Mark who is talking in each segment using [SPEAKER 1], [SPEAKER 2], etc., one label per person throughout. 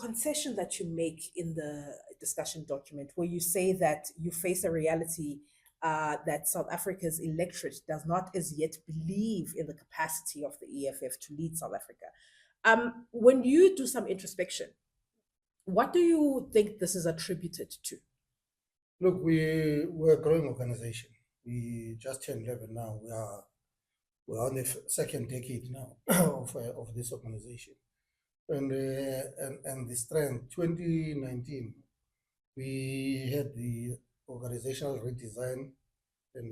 [SPEAKER 1] concession that you make in the discussion document, where you say that you face a reality that South Africa's electorate does not as yet believe in the capacity of the EFF to lead South Africa. When you do some introspection, what do you think this is attributed to?
[SPEAKER 2] Look, we're a growing organization. We just turned 11 now. We're on the second decade now of this organization. And the strength, 2019, we had the organizational redesign, and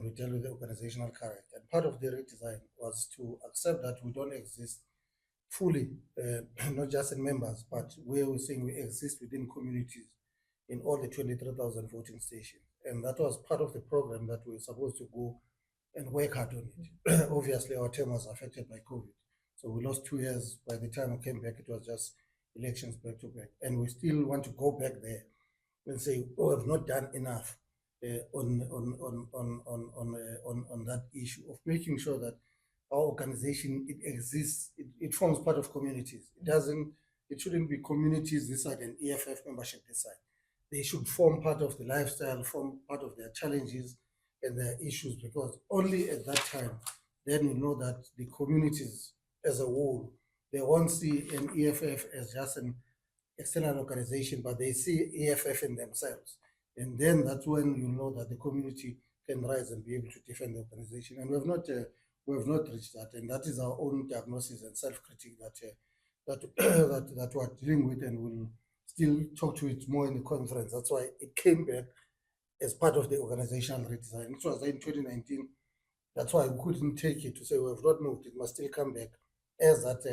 [SPEAKER 2] we dealt with the organizational character. And part of the redesign was to accept that we don't exist fully, not just in members, but where we're saying we exist within communities in all the 23,000 voting stations. And that was part of the program that we were supposed to go and work hard on it. Obviously, our term was affected by COVID. So we lost 2 years. By the time we came back, it was just elections back to back. And we still want to go back there and say, oh, we've not done enough on that issue of making sure that our organization, it exists, it forms part of communities. It shouldn't be communities this side and EFF membership this side. They should form part of the lifestyle, form part of their challenges and their issues, because only at that time, then you know that the communities as a whole, they won't see an EFF as just an external organization, but they see EFF in themselves. And then that's when you know that the community can rise and be able to defend the organization. And we have not reached that. And that is our own diagnosis and self-critique that we're dealing with, and we'll still talk to it more in the conference. That's why it came back as part of the organizational redesign. It was in 2019. That's why we couldn't take it to say we have not moved. It must still come back as that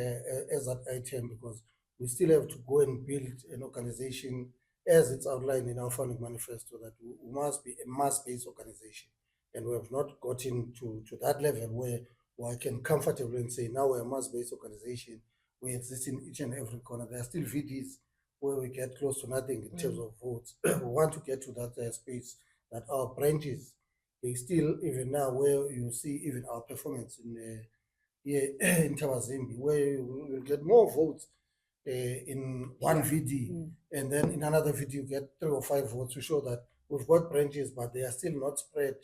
[SPEAKER 2] item, because we still have to go and build an organization as it's outlined in our founding manifesto, that we must be a mass-based organization. And we have not gotten to that level where I can comfortably say, now we're a mass-based organization. We exist in each and every corner. There are still VDs where we get close to nothing in terms of votes. We want to get to that space that our branches, they still, even now, where you see even our performance in Tawazimbi, where we will get more votes in one VD, and then in another VD you get 3 or 5 votes to show that we've got branches, but they are still not spread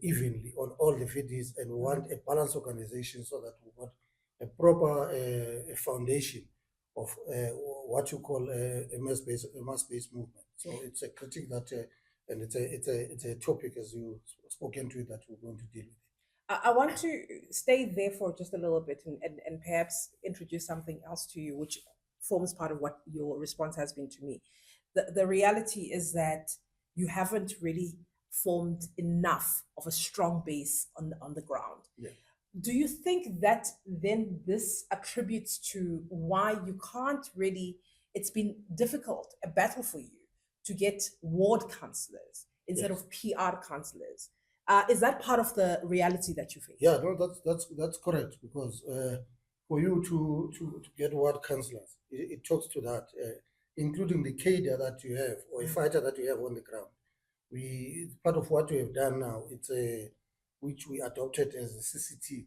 [SPEAKER 2] evenly on all the VDs, and we want a balanced organization so that we've got a proper foundation of what you call a mass-based movement. So it's a critique that, and it's a topic, as you spoken to, that we're going to deal with.
[SPEAKER 1] I want to stay there for just a little bit and perhaps introduce something else to you, which forms part of what your response has been to me. The reality is that you haven't really formed enough of a strong base on the ground.
[SPEAKER 2] Yeah.
[SPEAKER 1] Do you think that then this attributes to why you can't really, it's been difficult, a battle for you to get ward councillors instead of PR councillors? Is that part of the reality that you face?
[SPEAKER 2] Yeah, no, that's correct, because for you to get ward councillors, it talks to that, including the cadre that you have, or a fighter that you have on the ground. Part of what we have done now, which we adopted as a CCT,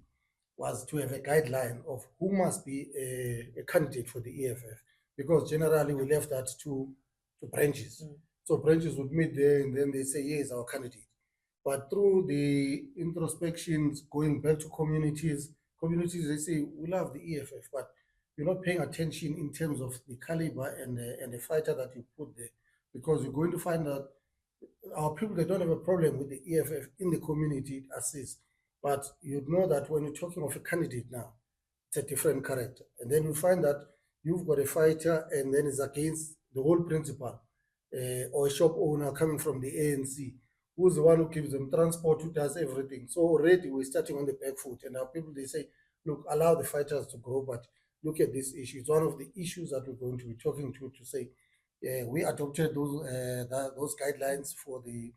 [SPEAKER 2] was to have a guideline of who must be a candidate for the EFF, because generally we left that to branches. So branches would meet there and then they say, yes, our candidate. But through the introspections, going back to communities, they say, we love the EFF, but you're not paying attention in terms of the caliber and the fighter that you put there, because you're going to find that our people, they don't have a problem with the EFF in the community, it assists. But you know that when you're talking of a candidate now, it's a different character. And then you find that you've got a fighter and then it's against the whole principal, or a shop owner coming from the ANC, who's the one who gives them transport, who does everything. So already we're starting on the back foot, and our people, they say, look, allow the fighters to grow, but look at this issue. It's one of the issues that we're going to be talking to say, we adopted those guidelines for the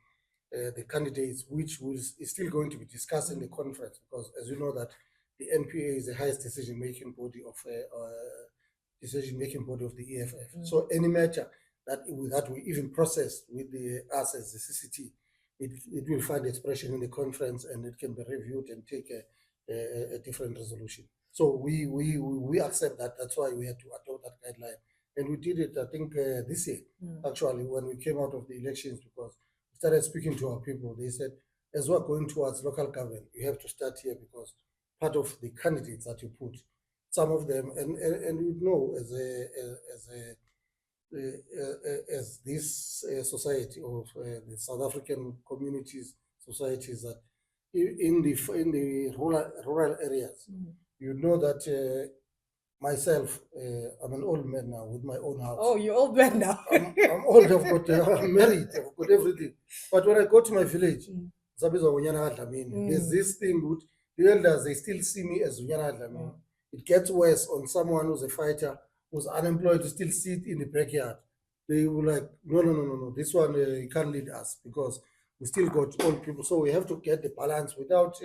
[SPEAKER 2] candidates, which is still going to be discussed in the conference, because as you know that the NPA is the highest decision-making body of the EFF. So any matter that we even process with us as the CCT, it will find expression in the conference, and it can be reviewed and take a different resolution. So we accept that. That's why we had to adopt that guideline, And we did it, I think, this year,
[SPEAKER 1] Mm.
[SPEAKER 2] actually, when we came out of the elections, because we started speaking to our people. They said, as we're going towards local government, you have to start here, because part of the candidates that you put, some of them, and you know, as this society of the South African communities, societies, that in the rural areas,
[SPEAKER 1] Mm.
[SPEAKER 2] you know that myself, I'm an old man now with my own house.
[SPEAKER 1] Oh, you're old man now.
[SPEAKER 2] I'm old. I've got I'm married. I've got everything. But when I go to my village,
[SPEAKER 1] Mm.
[SPEAKER 2] there's this thing with the elders. They still see me as Unyana Dlamini. It gets worse on someone who's a fighter, who's unemployed, to still sit in the backyard. They were like, no. This one, you can't lead us, because we still got old people. So we have to get the balance without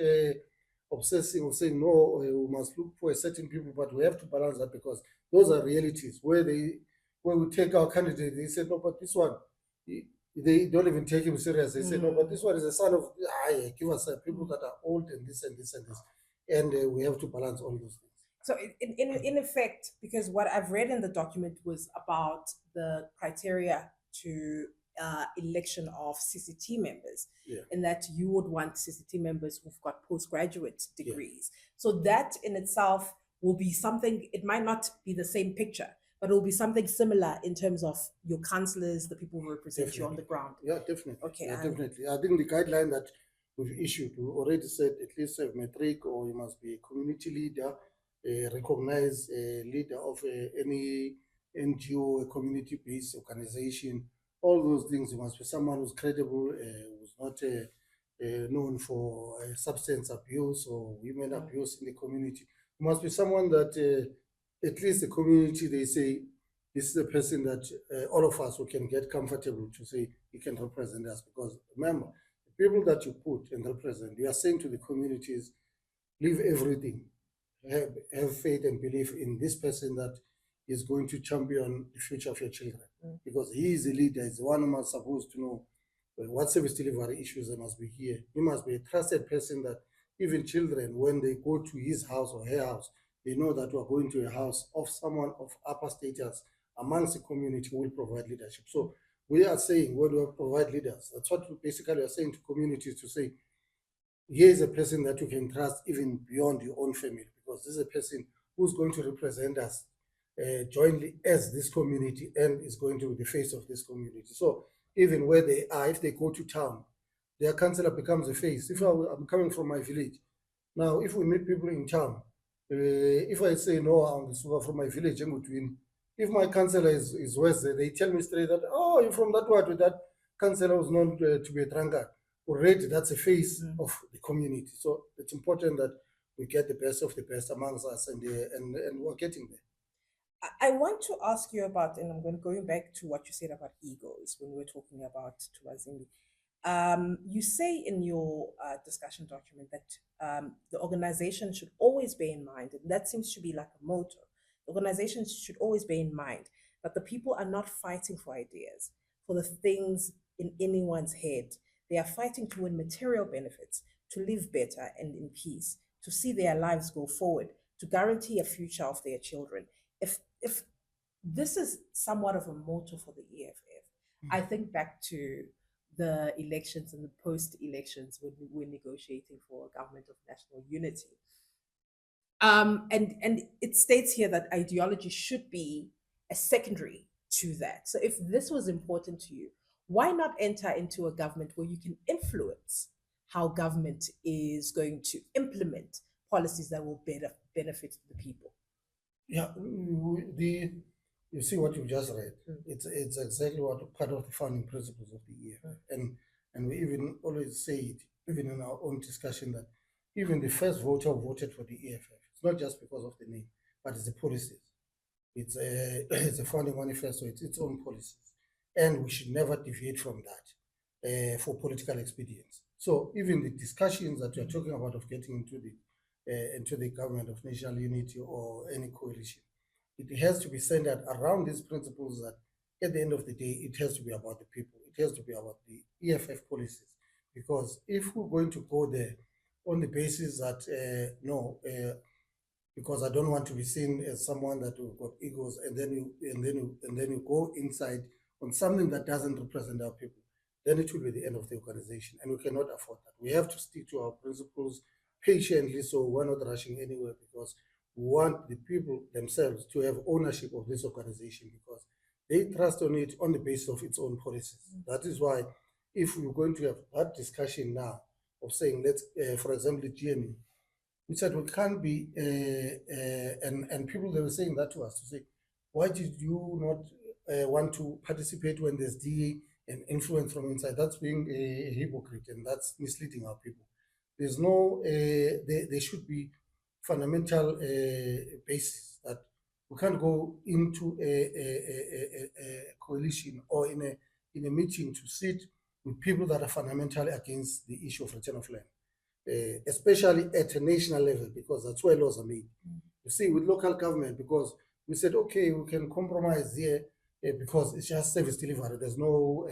[SPEAKER 2] obsessing or saying, no, we must look for a certain people, but we have to balance that, because those are realities where when we take our candidate, they say, no, but this one, they don't even take him serious. They say, no, but this one is a son of, give us people that are old and this and this and this. And we have to balance all those things.
[SPEAKER 1] So in effect, because what I've read in the document was about the criteria to election of CCT members,
[SPEAKER 2] Yeah.
[SPEAKER 1] and that you would want CCT members who've got postgraduate degrees. So that in itself will be something, it might not be the same picture, but it will be something similar in terms of your councillors, the people who represent you on the ground.
[SPEAKER 2] Yeah, definitely.
[SPEAKER 1] Okay.
[SPEAKER 2] Yeah, definitely. I think the guideline that we've issued, we already said at least a metric, or you must be a community leader, a recognized leader of any NGO, a community-based organization. All those things, you must be someone who's credible, who's not known for substance abuse or women abuse in the community. You must be someone that at least the community, they say, this is a person that all of us who can get comfortable to say he can represent us. Because remember, the people that you put and represent, you are saying to the communities, leave everything, have faith and belief in this person that is going to champion the future of your children. Because he is the leader, he's the one who is supposed to know what service delivery issues there must be here. He must be a trusted person that even children, when they go to his house or her house, they know that we are going to a house of someone of upper status amongst the community who will provide leadership. So we are saying, when we provide leaders, that's what we basically are saying to communities, to say, here is a person that you can trust even beyond your own family, because this is a person who's going to represent us jointly as this community, and is going to be the face of this community. So even where they are, if they go to town, their councillor becomes a face. If I'm coming from my village, now if we meet people in town, if I say no, I'm from my village, in between, if my councillor is West, they tell me straight that, oh, you're from that word, that councillor was known to be a drunkard. Already, that's a face of the community. So it's important that we get the best of the best amongst us, and we're getting there.
[SPEAKER 1] I want to ask you about, and I'm going back to what you said about egos when we were talking about Tuazimbi. You say in your discussion document that the organization should always bear in mind, and that seems to be like a motto, organizations should always bear in mind that the people are not fighting for ideas, for the things in anyone's head. They are fighting to win material benefits, to live better and in peace, to see their lives go forward, to guarantee a future of their children. If this is somewhat of a motto for the EFF, I think back to the elections and the post-elections when we were negotiating for a government of national unity. And it states here that ideology should be a secondary to that. So if this was important to you, why not enter into a government where you can influence how government is going to implement policies that will better benefit the people?
[SPEAKER 2] Yeah, you see what you just read. It's exactly what part of the founding principles of the EFF, and we even always say it, even in our own discussion, that even the first voter who voted for the EFF, it's not just because of the name, but it's the policies. It's a founding manifesto. It's its own policies, and we should never deviate from that for political expedience. So even the discussions that we are talking about of getting into the government of national unity or any coalition, it has to be centered around these principles, that at the end of the day, it has to be about the people. It has to be about the EFF policies. Because if we're going to go there on the basis that, because I don't want to be seen as someone that will got egos, and then you go inside on something that doesn't represent our people. Then it will be the end of the organization, and we cannot afford that. We have to stick to our principles patiently, so we're not rushing anywhere, because we want the people themselves to have ownership of this organization, because they trust on it on the basis of its own policies. That is why, if we're going to have that discussion now of saying, let's, for example, the GNU, we said we can't be, and people, they were saying that to us, to say, why did you not want to participate when there's DA and influence from inside? That's being a hypocrite, and that's misleading our people. There's no, there should be fundamental basis that we can't go into a coalition or in a meeting to sit with people that are fundamentally against the issue of return of land. Especially at a national level, because that's where laws are made. You see, with local government, because we said, okay, we can compromise here because it's just service delivery. There's no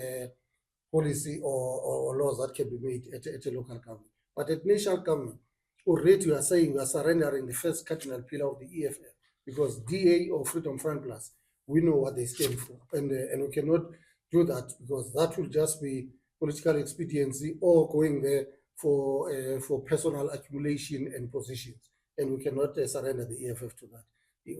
[SPEAKER 2] policy or laws that can be made at a local government. But at national government, already you are saying we are surrendering the first cardinal pillar of the EFF, because DA or Freedom Front Plus, we know what they stand for. And we cannot do that, because that will just be political expediency or going there for personal accumulation and positions, and we cannot surrender the EFF to that.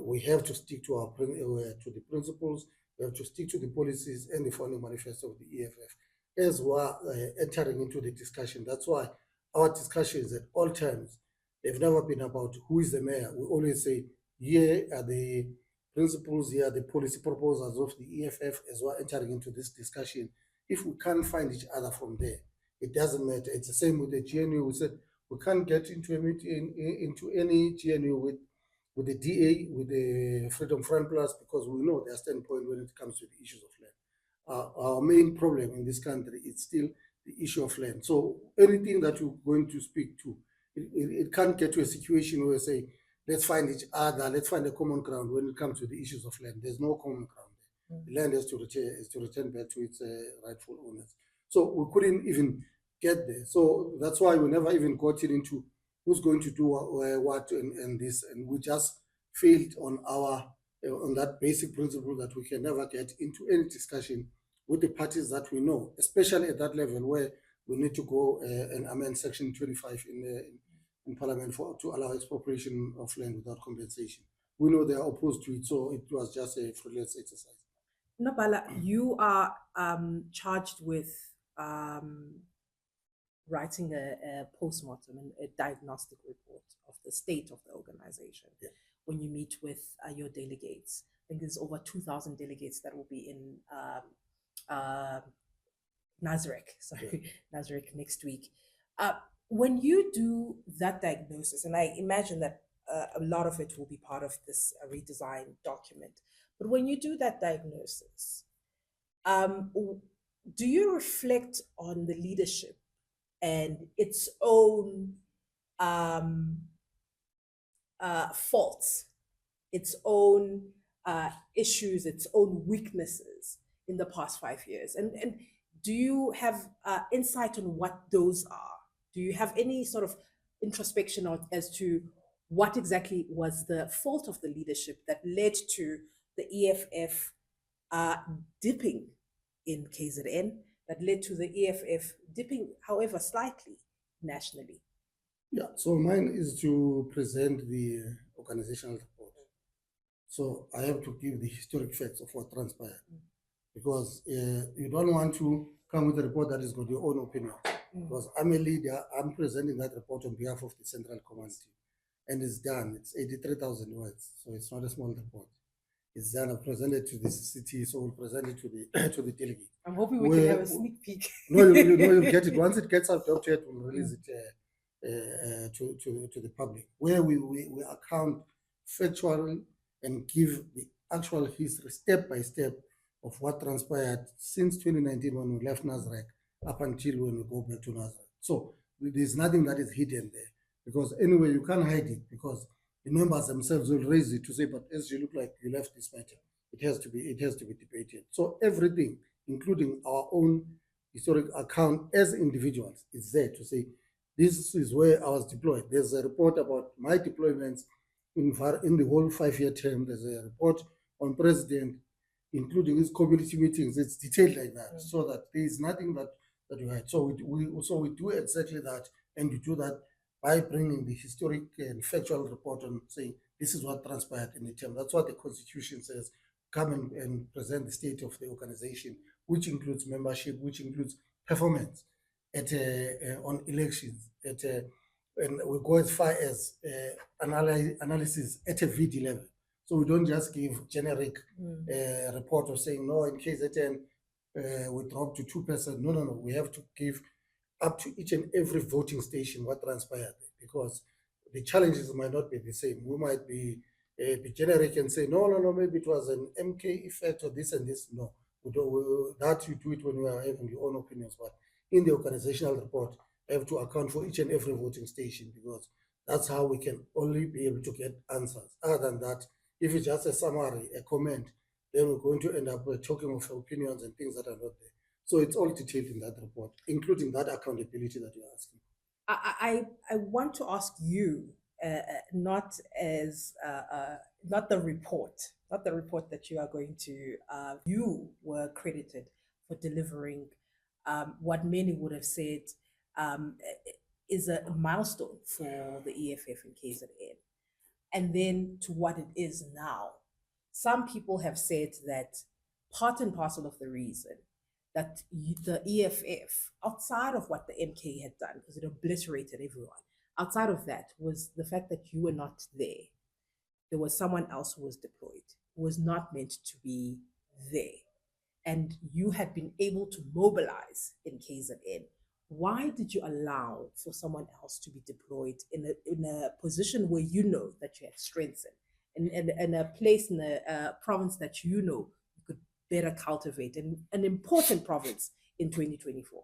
[SPEAKER 2] We have to stick to our to the principles. We have to stick to the policies and the founding manifesto of the EFF as we are entering into the discussion. That's why our discussions at all times, they've never been about who is the mayor. We always say, here are the principles, here are the policy proposals of the EFF as we're entering into this discussion. If we can't find each other from there, it doesn't matter. It's the same with the GNU. We said we can't get into a meeting, into any GNU with the DA, with the Freedom Front Plus, because we know their standpoint when it comes to the issues of land. Our main problem in this country is still the issue of land. So anything that you're going to speak to, it can't get to a situation where we say, let's find each other, let's find a common ground when it comes to the issues of land. There's no common ground there. The land has to return back to its rightful owners. So we couldn't even get there. So that's why we never even got into who's going to do what and this, and we just failed on our on that basic principle that we can never get into any discussion with the parties that we know, especially at that level where we need to go and amend Section 25 in Parliament to allow expropriation of land without compensation. We know they are opposed to it, so it was just a fruitless exercise.
[SPEAKER 1] Nobala, you are charged with writing a postmortem and a diagnostic report of the state of the organization.
[SPEAKER 2] Yeah.
[SPEAKER 1] When you meet with your delegates. I think there's over 2,000 delegates that will be in Nazareth, Nazareth next week. When you do that diagnosis, and I imagine that a lot of it will be part of this redesign document, but when you do that diagnosis, do you reflect on the leadership and its own faults, its own issues, its own weaknesses in the past 5 years? And do you have insight on what those are? Do you have any sort of introspection as to what exactly was the fault of the leadership that led to the EFF dipping in KZN, that led to the EFF dipping, however, slightly nationally?
[SPEAKER 2] Yeah, so mine is to present the organizational report. So I have to give the historic facts of what transpired, because you don't want to come with a report that has got your own opinion. Because I'm a leader, I'm presenting that report on behalf of the Central Command team. And it's done. It's 83,000 words, so it's not a small report. It's done. I've presented to the city, so we'll present it to the delegate.
[SPEAKER 1] I'm hoping we can have a sneak peek.
[SPEAKER 2] No, you'll get it. Once it gets adopted, we'll release it to the public, where we account factually and give the actual history, step by step, of what transpired since 2019 when we left Nazareth up until when we go back to Nazareth. So there's nothing that is hidden there, because anyway, you can't hide it, because the members themselves will raise it to say, but as you look like you left this matter, it has to be debated. So everything, including our own historic account as individuals, is there to say, this is where I was deployed. There's a report about my deployments in the whole 5-year term. There's a report on president, including his community meetings. It's detailed like that, so that there is nothing that you had. So we do exactly that, and we do that by bringing the historic and factual report on saying this is what transpired in the term. That's what the Constitution says. Come and present the state of the organization, which includes membership, which includes performance at on elections, and we go as far as analysis at a VD level. So we don't just give generic report of saying, no, in KZN, we dropped to 2%. No. We have to give up to each and every voting station what transpired, because the challenges might not be the same. We might be generic and say, no, maybe it was an MK effect or this and this. No, we don't, that you do it when you are having your own opinions. But in the organizational report, I have to account for each and every voting station, because that's how we can only be able to get answers. Other than that, if it's just a summary, a comment, then we're going to end up talking of opinions and things that are not there. So it's all detailed in that report, including that accountability that you're asking.
[SPEAKER 1] I want to ask you, not the report that you are going to. You were credited for delivering what many would have said is a milestone for the EFF and KZN, and then to what it is now. Some people have said that part and parcel of the reason that the EFF, outside of what the MK had done, because it obliterated everyone, outside of that was the fact that you were not there. There was someone else who was deployed, who was not meant to be there. And you had been able to mobilize in KZN. Why did you allow for someone else to be deployed in a position where you know that you had strengths in a place in a province that you know you could better cultivate, and an important province in 2024?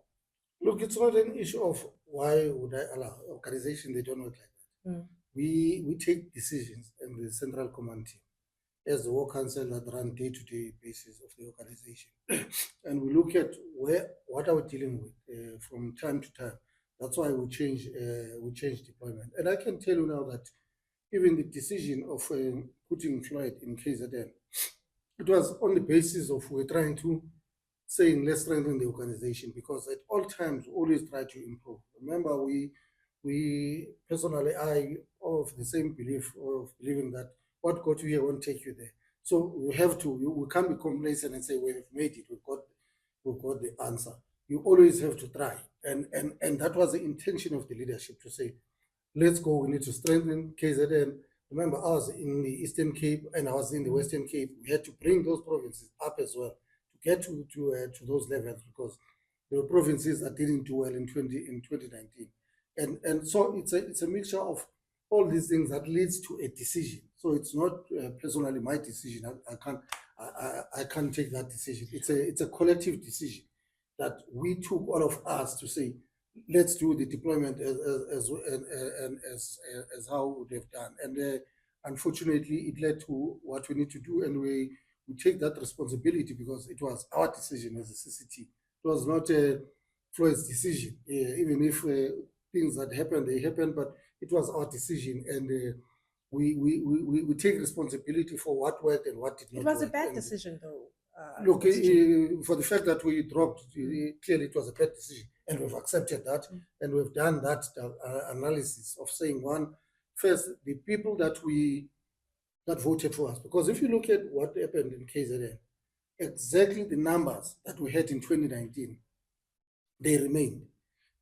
[SPEAKER 2] Look, it's not an issue of why would I allow organization. They don't work like that. We take decisions in the central command team as the war council that run day-to-day basis of the organization, and we look at what are we dealing with from time to time. That's why we change deployment. And I can tell you now that even the decision of putting Floyd in KZN, it was on the basis of we're trying to saying let's strengthen the organization, because at all times we always try to improve. Remember, we personally, I of the same belief of believing that what got you here won't take you there. So we have to, we can't be complacent and say we've made it, we've got the answer. You always have to try, and that was the intention of the leadership, to say, let's go. We need to strengthen KZN. Remember, I was in the Eastern Cape and I was in the Western Cape. We had to bring those provinces up as well to get to those levels, because there were provinces that didn't do well in 2019, and so it's a mixture of all these things that leads to a decision. So it's not personally my decision. I can't take that decision. It's a collective decision that we took, all of us, to say, let's do the deployment as how we would have done. And unfortunately, it led to what we need to do, and we take that responsibility, because it was our decision as a CCT. It was not Floyd's decision, even if things that happened, they happened, but it was our decision, and we take responsibility for what worked and what did not work.
[SPEAKER 1] It was a bad decision, though.
[SPEAKER 2] Look, for the fact that we dropped, clearly it was a bad decision, and we've accepted that, and we've done that analysis of saying, first, the people that voted for us, because if you look at what happened in KZN, exactly the numbers that we had in 2019, they remained.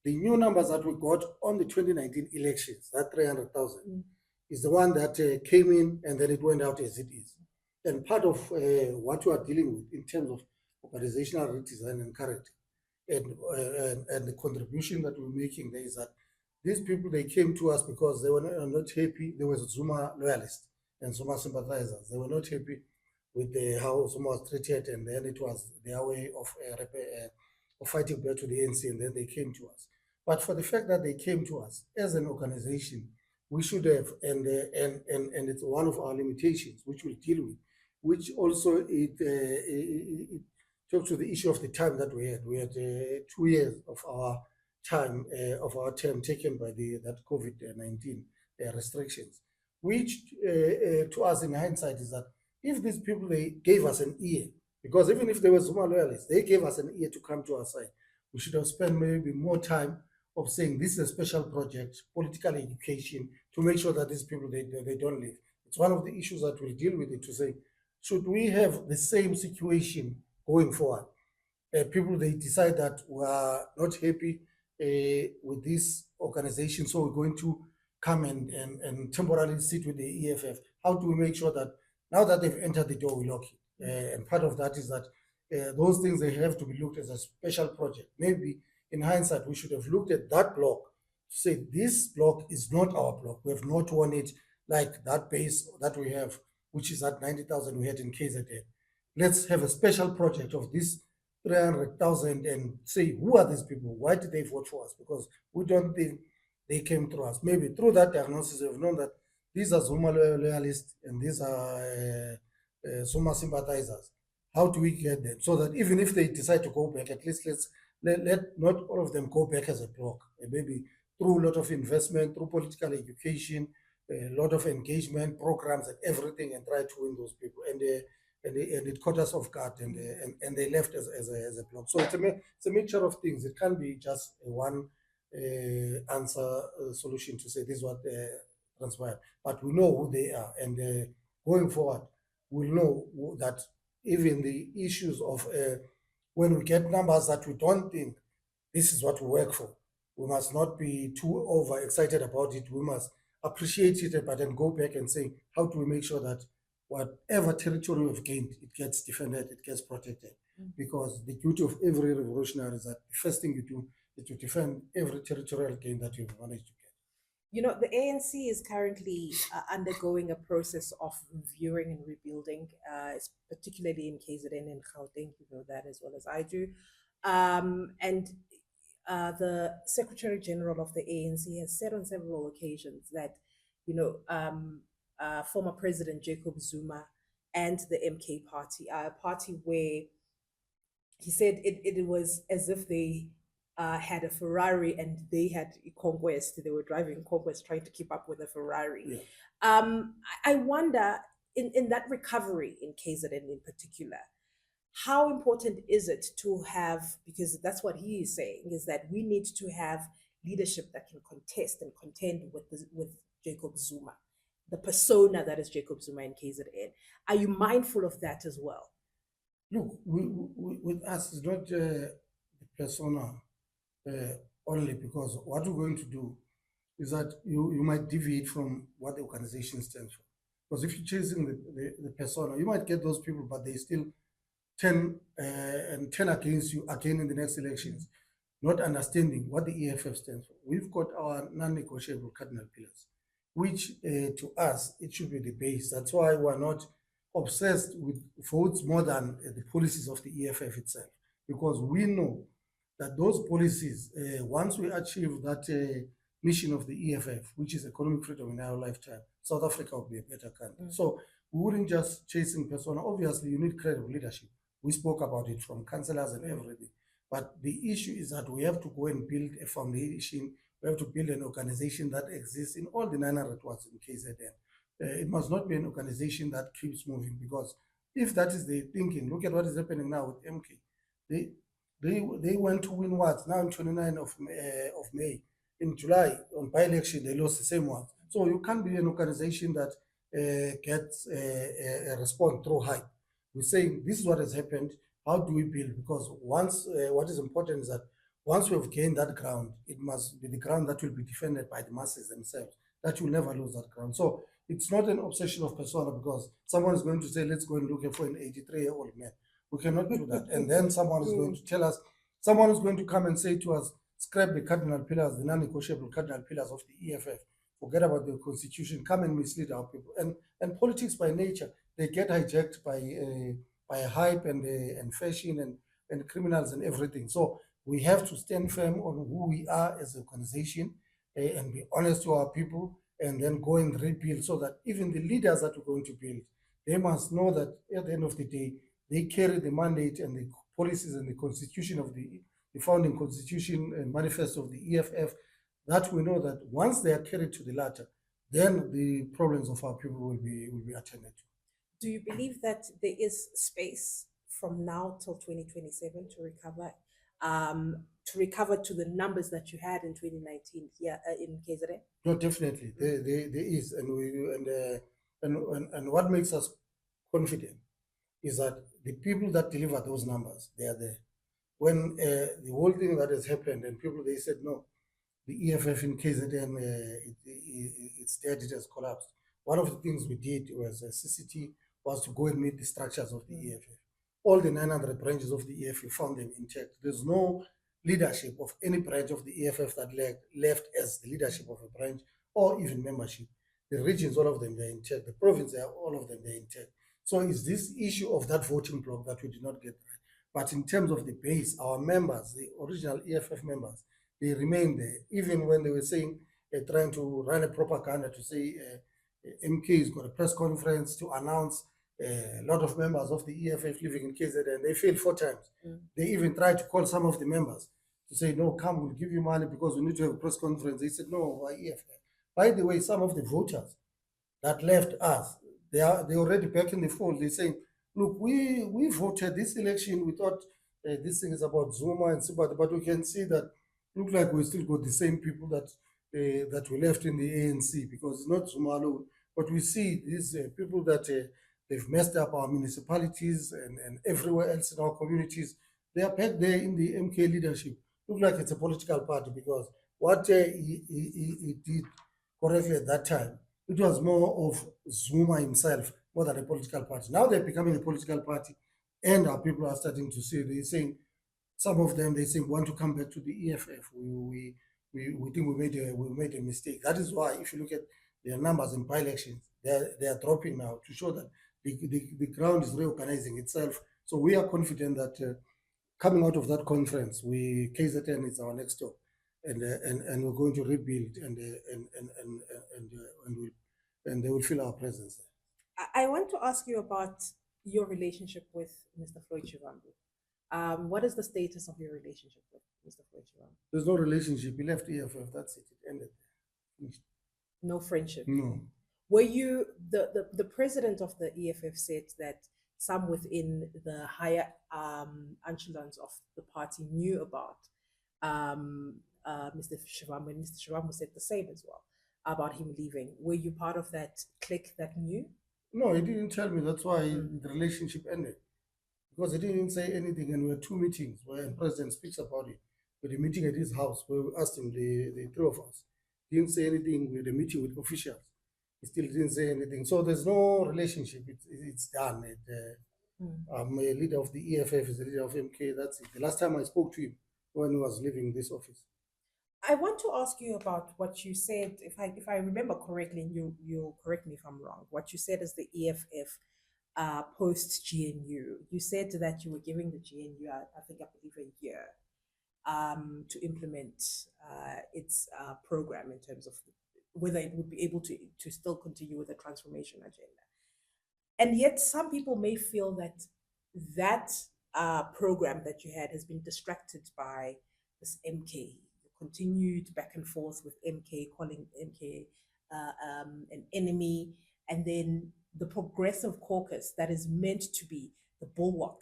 [SPEAKER 2] The new numbers that we got on the 2019 elections, that 300,000, is the one that came in, and then it went out as it is. And part of what we are dealing with in terms of organizational redesign and character, and the contribution that we're making there, is that these people, they came to us because they were not happy. There was Zuma loyalists and Zuma sympathizers. They were not happy with how Zuma was treated, and then it was their way of fighting back to the ANC, and then they came to us. But for the fact that they came to us as an organization, we should have, and it's one of our limitations, which we'll deal with, which also it talks to the issue of the time that we had. We had 2 years of our time, of our term taken by that COVID-19 restrictions. which to us in hindsight is that if these people, they gave us an ear, because even if they were Zuma loyalists, they gave us an ear to come to our side. We should have spent maybe more time of saying this is a special project, political education, to make sure that these people, they don't leave. It's one of the issues that we'll deal with it, to say, should we have the same situation going forward? People, they decide that we are not happy with this organization, so we're going to come and temporarily sit with the EFF. How do we make sure that now that they've entered the door, we lock it? And part of that is that those things, they have to be looked as a special project. Maybe in hindsight, we should have looked at that block to say this block is not our block. We have not won it like that base that we have, which is at 90,000 we had in KZN. Let's have a special project of this 300,000 and say, who are these people? Why did they vote for us? Because we don't think they came through us. Maybe through that diagnosis, we've known that these are Zuma loyalists and these are Zuma sympathizers. How do we get them? So that even if they decide to go back, at least let not all of them go back as a block. Maybe through a lot of investment, through political education, a lot of engagement programs and everything, and try to win those people. And it caught us off guard, and they left as a block. So it's a mixture of things. It can't be just a one answer solution to say this is what transpired. But we know who they are, and going forward, we'll know that even the issues of when we get numbers that we don't think this is what we work for, we must not be too overexcited about it. We must appreciate it, but then go back and say, how do we make sure that whatever territory we've gained, it gets defended, it gets protected? Because the duty of every revolutionary is that the first thing you do is to defend every territorial gain that you've managed to get.
[SPEAKER 1] You know, the ANC is currently undergoing a process of reviewing and rebuilding, particularly in KZN and Gauteng. You know that as well as I do. And the Secretary General of the ANC has said on several occasions that, you know, former President Jacob Zuma and the MK party are a party where he said it was as if they had a Ferrari and they had a Conquest. They were driving Conquest, trying to keep up with a Ferrari.
[SPEAKER 2] Yeah.
[SPEAKER 1] I wonder, in that recovery in KZN in particular, how important is it to have, because that's what he is saying, is that we need to have leadership that can contest and contend with Jacob Zuma, the persona that is Jacob Zuma in KZN. Are you mindful of that as well?
[SPEAKER 2] Look, with us, it's not the persona only, because what we're going to do is that you might deviate from what the organization stands for. Because if you're chasing the persona, you might get those people, but they still turn against you again in the next elections, not understanding what the EFF stands for. We've got our non-negotiable cardinal pillars, which to us, it should be the base. That's why we're not obsessed with votes more than the policies of the EFF itself, because we know that those policies, once we achieve that mission of the EFF, which is economic freedom in our lifetime, South Africa will be a better country. So we wouldn't just chasing persona. Obviously, you need credible leadership. We spoke about it from councillors and everything. But the issue is that we have to go and build a foundation. We have to build an organization that exists in all the 900 wards in KZN. It must not be an organization that keeps moving, because if that is the thinking, look at what is happening now with MK. They went to win wards now in 29 of May. In July, on by-election, they lost the same ones. So you can't be an organization that gets a response through hype. We're saying this is what has happened. How do we build? Because once, what is important is that once we've gained that ground, it must be the ground that will be defended by the masses themselves. That will never lose that ground. So it's not an obsession of persona, because someone is going to say, let's go and look for an 83-year-old man. We cannot do that. And then someone is going to tell us, someone is going to come and say to us, scrap the cardinal pillars, the non-negotiable cardinal pillars of the EFF. Forget about the constitution. Come and mislead our people. And politics by nature, they get hijacked by hype and fashion and criminals and everything. So we have to stand firm on who we are as an organization and be honest to our people, and then go and rebuild, so that even the leaders that we're going to build, they must know that at the end of the day, they carry the mandate and the policies and the constitution of the founding constitution and manifesto of the EFF, that we know that once they are carried to the latter, then the problems of our people will be attended to.
[SPEAKER 1] Do you believe that there is space from now till 2027 to recover to the numbers that you had in 2019 here in KZN?
[SPEAKER 2] No, definitely, there is, and what makes us confident is that the people that deliver those numbers, they are there. When the whole thing that has happened, and people they said no, the EFF in KZN, it's dead, it has collapsed. One of the things we did was CCT was to go and meet the structures of the EFF. All the 900 branches of the EFF, we found them intact. There's no leadership of any branch of the EFF that left as the leadership of a branch or even membership. The regions, all of them, they're intact. The province, all of them, they're intact. So it's this issue of that voting block that we did not get right. But in terms of the base, our members, the original EFF members, they remain there. Even when they were saying, trying to run a propaganda to say MK has got a press conference to announce a lot of members of the EFF living in KZN, and they failed 4 times. They even tried to call some of the members to say, no, come, we'll give you money because we need to have a press conference. They said, no, why EFF? By the way, some of the voters that left us, they're already back in the fold. They're saying, look, we voted this election. We thought this thing is about Zuma and Sibata, but we can see that look like we still got the same people that that we left in the ANC, because it's not Zuma alone, but we see these people that they've messed up our municipalities and everywhere else in our communities. They are back there in the MK leadership. Look like it's a political party, because what he did correctly at that time, it was more of Zuma himself more than a political party. Now they're becoming a political party, and our people are starting to see, they're saying, some of them, they say, want to come back to the EFF. We think we made a mistake. That is why, if you look at their numbers in by-elections, they are dropping now to show that the ground is reorganizing itself. So we are confident that coming out of that conference, KZN is our next stop, and we're going to rebuild, and they will feel our presence there.
[SPEAKER 1] I want to ask you about your relationship with Mr. Floyd Shivambu. What is the status of your relationship with Mr. Floyd Shivambu?
[SPEAKER 2] There's no relationship. He left EFF. That's it. It ended.
[SPEAKER 1] No friendship.
[SPEAKER 2] No.
[SPEAKER 1] Were you the president of the EFF said that some within the higher echelons of the party knew about Mr. Shivambu, and Mr. Shivambu said the same as well about him leaving. Were you part of that clique that knew?
[SPEAKER 2] No, he didn't tell me. That's why the relationship ended. Because he didn't say anything, and we had 2 meetings where the president speaks about it. We had a meeting at his house where we asked him, the 3 of us. He didn't say anything. We had a meeting with officials. He still didn't say anything. So there's no relationship. It's done. I'm a leader of the EFF, is a leader of MK. That's it. The last time I spoke to him when he was leaving this office.
[SPEAKER 1] I want to ask you about what you said. If I remember correctly, you'll correct me if I'm wrong. What you said is the EFF post GNU. You said that you were giving the GNU, I believe, a year to implement its program in terms of whether it would be able to still continue with the transformation agenda. And yet some people may feel that program that you had has been distracted by this MK, continued back and forth with MK, calling MK an enemy, and then the progressive caucus that is meant to be the bulwark.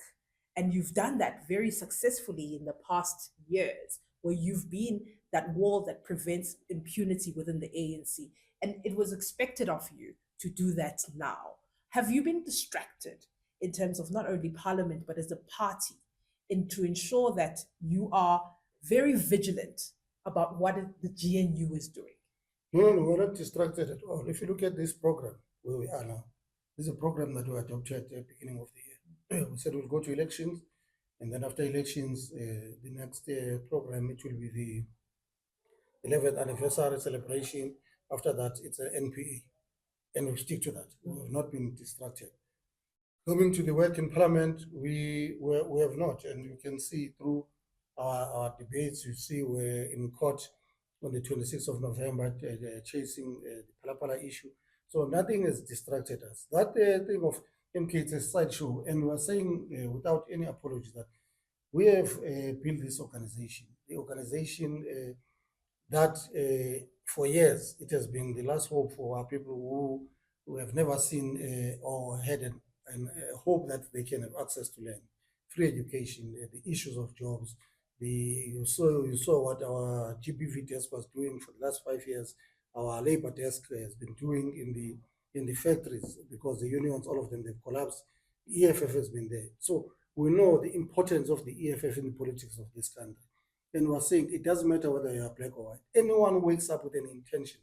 [SPEAKER 1] And you've done that very successfully in the past years, where you've been that wall that prevents impunity within the ANC. And it was expected of you to do that now. Have you been distracted in terms of not only parliament, but as a party, to ensure that you are very vigilant about what the GNU is doing?
[SPEAKER 2] No, we're not distracted at all. If you look at this program, where we are now, this is a program that we adopted at the beginning of the year. We said we'll go to elections, and then after elections, the next program, it will be the 11th anniversary celebration. After that, it's an NPA, and we'll stick to that. We have not been distracted. Coming to the work in Parliament, we have not, and you can see through our debates, you see we're in court on the 26th of November, chasing the Palapala issue. So nothing has distracted us. That thing of MK, it's a sideshow, and we're saying without any apology that we have built this organization, the organization that for years, it has been the last hope for our people who have never seen or had a hope that they can have access to land, free education, the issues of jobs. You saw what our GBV desk was doing for the last 5 years. Our labor desk has been doing in the factories, because the unions, all of them, they've collapsed. The EFF has been there. So we know the importance of the EFF in the politics of this country. And we're saying it doesn't matter whether you are black or white. Anyone who wakes up with an intention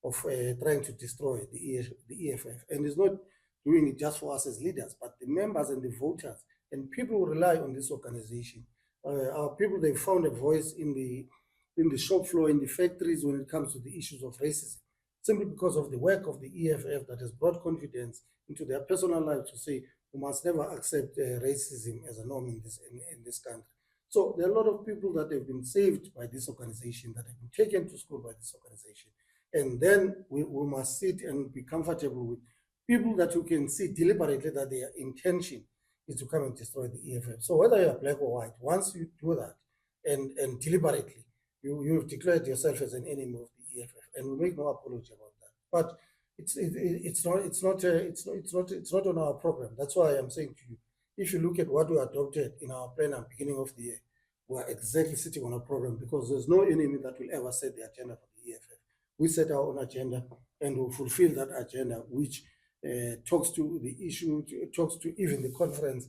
[SPEAKER 2] of trying to destroy the EFF, and is not doing it just for us as leaders, but the members and the voters and people who rely on this organization. Our people, they found a voice in the shop floor, in the factories, when it comes to the issues of racism, simply because of the work of the EFF that has brought confidence into their personal lives to say we must never accept racism as a norm in this country. So there are a lot of people that have been saved by this organization, that have been taken to school by this organization. And then we must sit and be comfortable with people that you can see deliberately that their intention is to come and destroy the EFF. So whether you're black or white, once you do that and deliberately, you've declared yourself as an enemy of the EFF, and we make no apology about that. But it's not on our program. That's why I'm saying to you, if you look at what we adopted in our plan at the beginning of the year, we're exactly sitting on a program, because there's no enemy that will ever set the agenda for the EFF. We set our own agenda, and we'll fulfill that agenda, which talks to the issue, talks to even the conference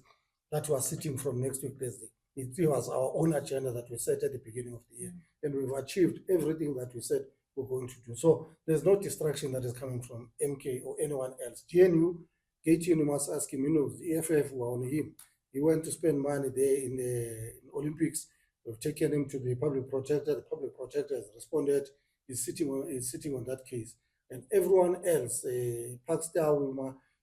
[SPEAKER 2] that we are sitting from next week Thursday. It was our own agenda that we set at the beginning of the year, and we've achieved everything that we said we're going to do. So there's no distraction that is coming from MK or anyone else. GNU, you must ask him, the EFF were on him. He went to spend money there in the Olympics. We've taken him to the public protector. The public protector has responded. He's sitting on that case. And everyone else, Pakistan,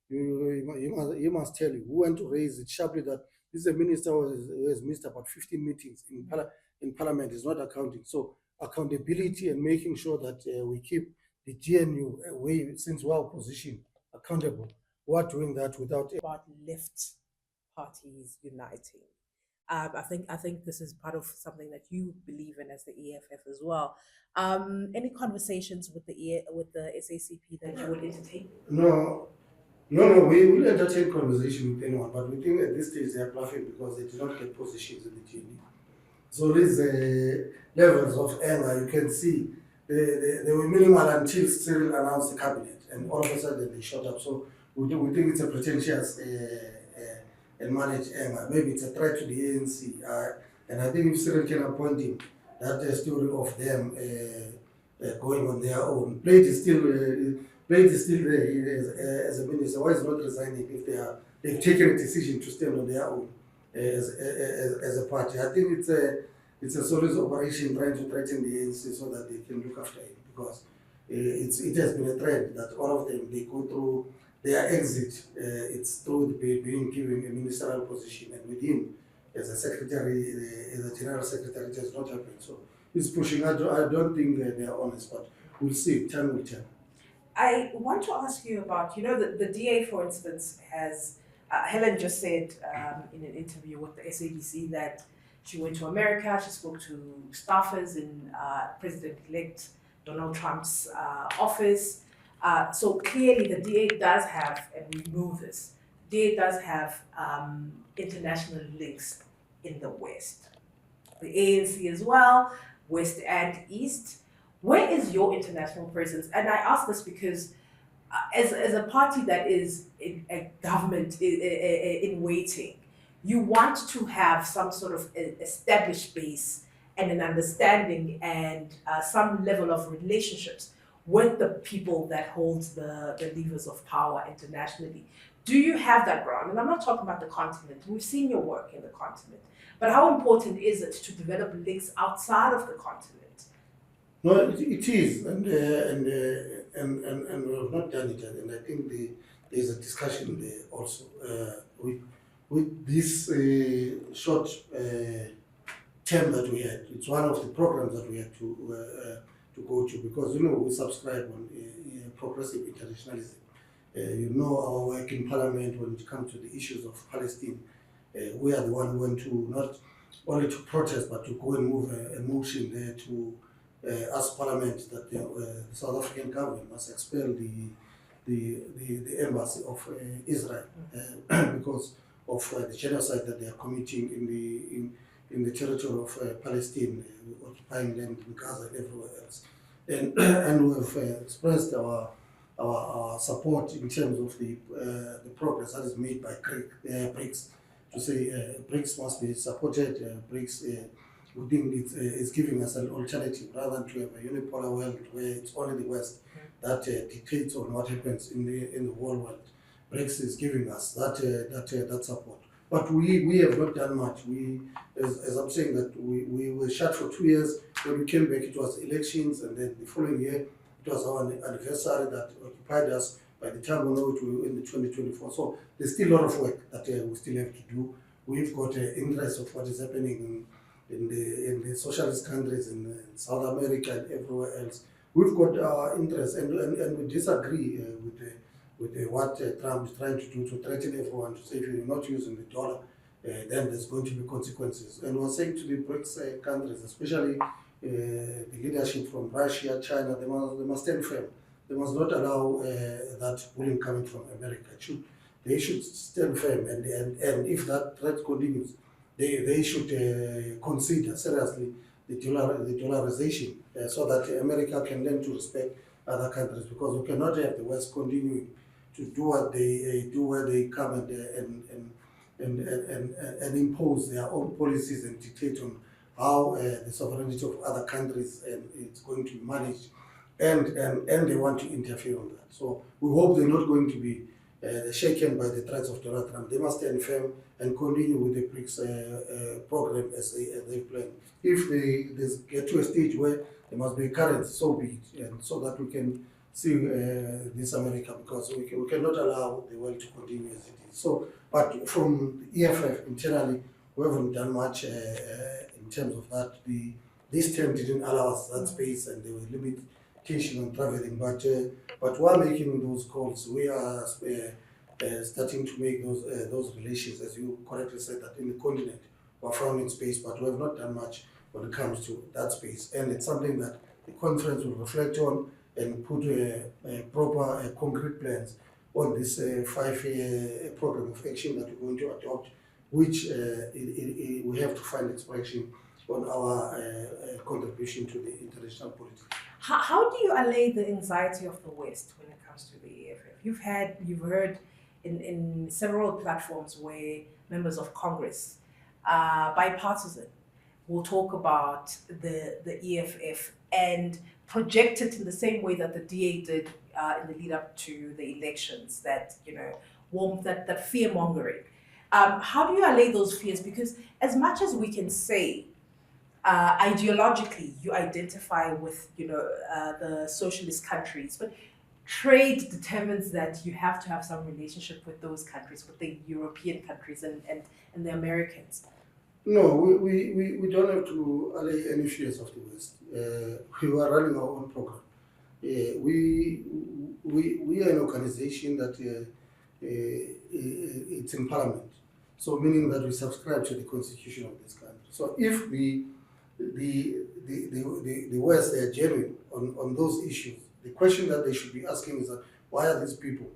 [SPEAKER 2] you must tell you, who went to raise it sharply that this is a minister who has missed about 15 meetings in Parliament, is not accounting. So accountability and making sure that we keep the GNU, since we're opposition, accountable. We're doing that without
[SPEAKER 1] about left parties uniting. I think this is part of something that you believe in as the EFF as well. Any conversations with the SACP that you would entertain?
[SPEAKER 2] No, we will entertain conversation with anyone, but we think at this stage they are bluffing because they did not get positions in the GNU. So these levels of anger, you can see they were minimal until Cyril announced the cabinet, and all of a sudden they shot up. So we think it's a pretentious and managed anger. Maybe it's a threat to the ANC. And I think if Cyril can appoint him, that story of them going on their own. Plate is still there as a minister. Why is not resigning if they've taken a decision to stand on their own as a party? I think it's a solid operation trying to threaten the ANC so that they can look after it, because it has been a trend that all of them, they go through their exit. It's through being given a ministerial position, and with him as a secretary, as a general secretary, it has not happened. So he's pushing. I don't think they are honest, but we'll see. Time will tell.
[SPEAKER 1] I want to ask you about, the DA, for instance, has, Helen just said in an interview with the SABC that she went to America, she spoke to staffers in President-elect Donald Trump's office. So clearly the DA does have, and we know this, DA does have international links in the West. The ANC as well, West and East. Where is your international presence? And I ask this because as a party that is in a government in waiting, you want to have some sort of established base and an understanding and some level of relationships with the people that hold the levers of power internationally. Do you have that ground? And I'm not talking about the continent. We've seen your work in the continent. But how important is it to develop links outside of the continent?
[SPEAKER 2] No, it is, and we have not done it, and I think there's a discussion there also with this short term that we had. It's one of the programs that we had to go to, because we subscribe on progressive internationalism. Our work in Parliament when it comes to the issues of Palestine. We are the one who went to not only to protest but to go and move a motion there to as Parliament that the South African government must expel the embassy of Israel because of the genocide that they are committing in the territory of Palestine, occupying land in Gaza and everywhere else. And we have expressed our support in terms of the progress that is made by BRICS, to say BRICS must be supported. BRICS, we think it's giving us an alternative rather than to have a unipolar world where it's only the West that dictates on what happens in the whole world. BRICS is giving us that support. But we have not done much. As I'm saying, that we were shut for 2 years. When we came back, it was elections, and then the following year, it was our anniversary that occupied us. By the time we know it, we were in the 2024. So there's still a lot of work that we still have to do. We've got interest of what is happening in the socialist countries in South America and everywhere else. We've got our interest, and we disagree with what Trump is trying to do, to threaten everyone, to say if you're not using the dollar, then there's going to be consequences. And we're saying to the BRICS countries, especially the leadership from Russia, China, they must stand firm. They must not allow that bullying coming from America. They should stand firm, and if that threat continues, they should consider seriously the dollarization, so that America can learn to respect other countries, because we cannot have the West continuing to do what they do, where they come and impose their own policies and dictate on how the sovereignty of other countries and it's going to be managed, and they want to interfere on that. So we hope they're not going to be shaken by the threats of Donald Trump. They must stand firm and continue with the BRICS program as they plan. If they get to a stage where there must be a currency, so be it, and so that we can see this America, because we cannot allow the world to continue as it is. So, but from the EFF internally, we haven't done much in terms of that. This term didn't allow us that space, and there were limitations on traveling. But while making those calls, we are starting to make those relations, as you correctly said, that in the continent we're found in space, but we have not done much when it comes to that space. And it's something that the conference will reflect on and put proper concrete plans on this 5-year program of action that we're going to adopt, which we have to find expression on our contribution to the international politics.
[SPEAKER 1] How do you allay the anxiety of the West when it comes to the EFF? You've heard in several platforms where members of Congress, bipartisan, will talk about the EFF and project it in the same way that the DA did in the lead up to the elections, that that fear mongering. How do you allay those fears? Because as much as we can say ideologically you identify with the socialist countries, but trade determines that you have to have some relationship with those countries, with the European countries and the Americans.
[SPEAKER 2] No, we don't have to allay any fears of the West. We are running our own program. We are an organization that it's in Parliament, so meaning that we subscribe to the Constitution of this country. So if the West, they are genuine on those issues, the question that they should be asking is that why are these people,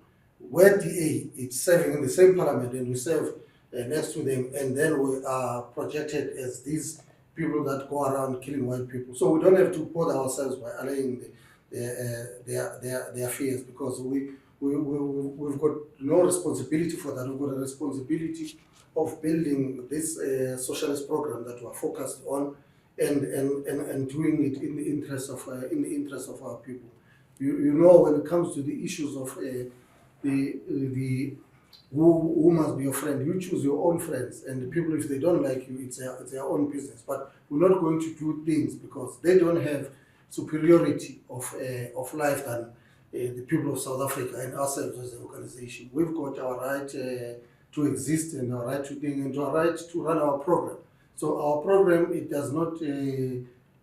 [SPEAKER 2] where DA it's serving in the same Parliament and we serve next to them, and then we are projected as these people that go around killing white people. So we don't have to bother ourselves by allaying their fears, because we've got no responsibility for that. We've got a responsibility of building this socialist program that we're focused on, and doing it in the interest of our people. You know, when it comes to the issues of who must be your friend, you choose your own friends, and the people, if they don't like you, it's their own business. But we're not going to do things because they don't have superiority of life than the people of South Africa and ourselves as an organization. We've got our right to exist, and our right to think, and our right to run our program. So our program, it does not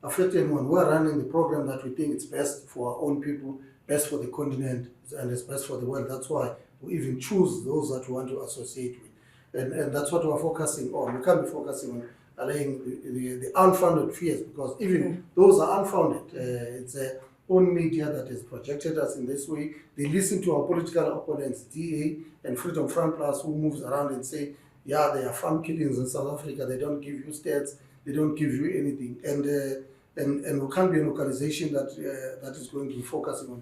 [SPEAKER 2] affect anyone. We're running the program that we think is best for our own people, best for the continent, and it's best for the world. That's why we even choose those that we want to associate with. And that's what we're focusing on. We can't be focusing on allaying the unfounded fears, because even those are unfounded. It's a own media that has projected us in this way. They listen to our political opponents, DA and Freedom Front Plus, who moves around and say, yeah, there are farm killings in South Africa. They don't give you stats. They don't give you anything. And we can't be an organization that is going to be focusing on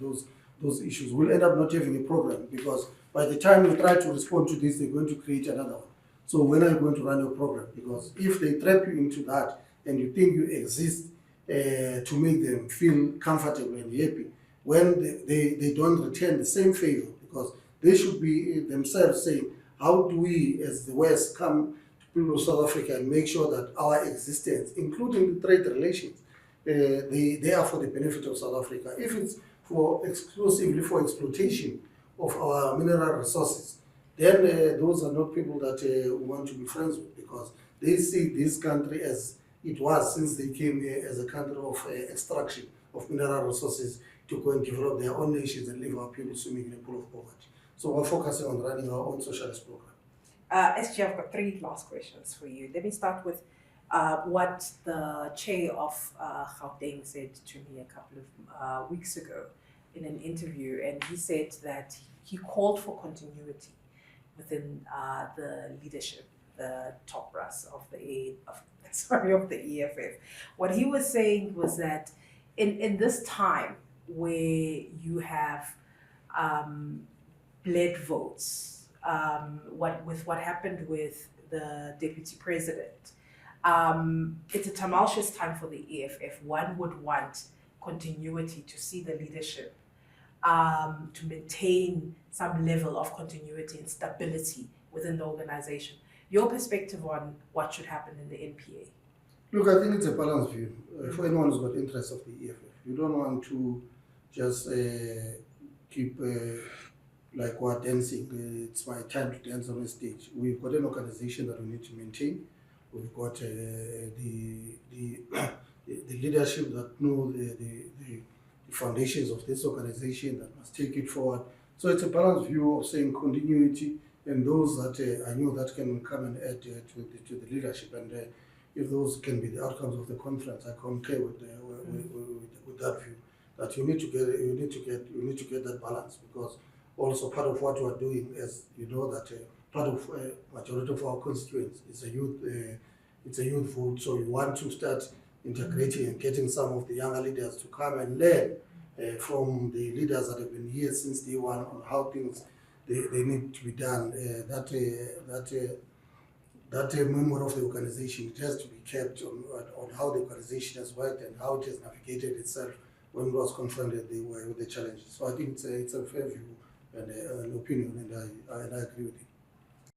[SPEAKER 2] those issues. We'll end up not having a program, because by the time you try to respond to this, they're going to create another one. So when are you going to run your program? Because if they trap you into that and you think you exist to make them feel comfortable and happy, when they don't return the same favor, because they should be themselves saying, how do we as the West come to people of South Africa and make sure that our existence, including the trade relations, they are for the benefit of South Africa. If it's exclusively for exploitation of our mineral resources, then those are not people that we want to be friends with, because they see this country as it was since they came here, as a country of extraction of mineral resources to go and develop their own nations and leave our people swimming in a pool of poverty. So we're focusing on running our own socialist program.
[SPEAKER 1] SG, I've got 3 last questions for you. Let me start with what the chair of Gauteng said to me a couple of weeks ago in an interview, and he said that he called for continuity within the leadership, the top brass of the EFF. What he was saying was that in this time where you have bled votes, what happened with the deputy president, it's a tumultuous time for the EFF. One would want continuity, to see the leadership to maintain some level of continuity and stability within the organization. Your perspective on what should happen in the NPA?
[SPEAKER 2] Look, I think it's a balanced view. For anyone who's got interest of the EFF, you don't want to just keep like we're dancing. It's my time to dance on the stage. We've got an organization that we need to maintain. We've got the leadership that know the foundations of this organization that must take it forward. So it's a balanced view of saying continuity, and those that I know that can come and add to the leadership. And if those can be the outcomes of the conference, I concur with that view. That you need to get that balance, because also part of what we're doing, as you know, that part of majority of our constituents is a youth vote. So you want to start integrating and getting some of the younger leaders to come and learn from the leaders that have been here since day one on how things they need to be done. That member of the organization, it has to be kept on how the organization has worked and how it has navigated itself when it was confronted with the challenges. So I think it's a fair view and an opinion, and I agree with it.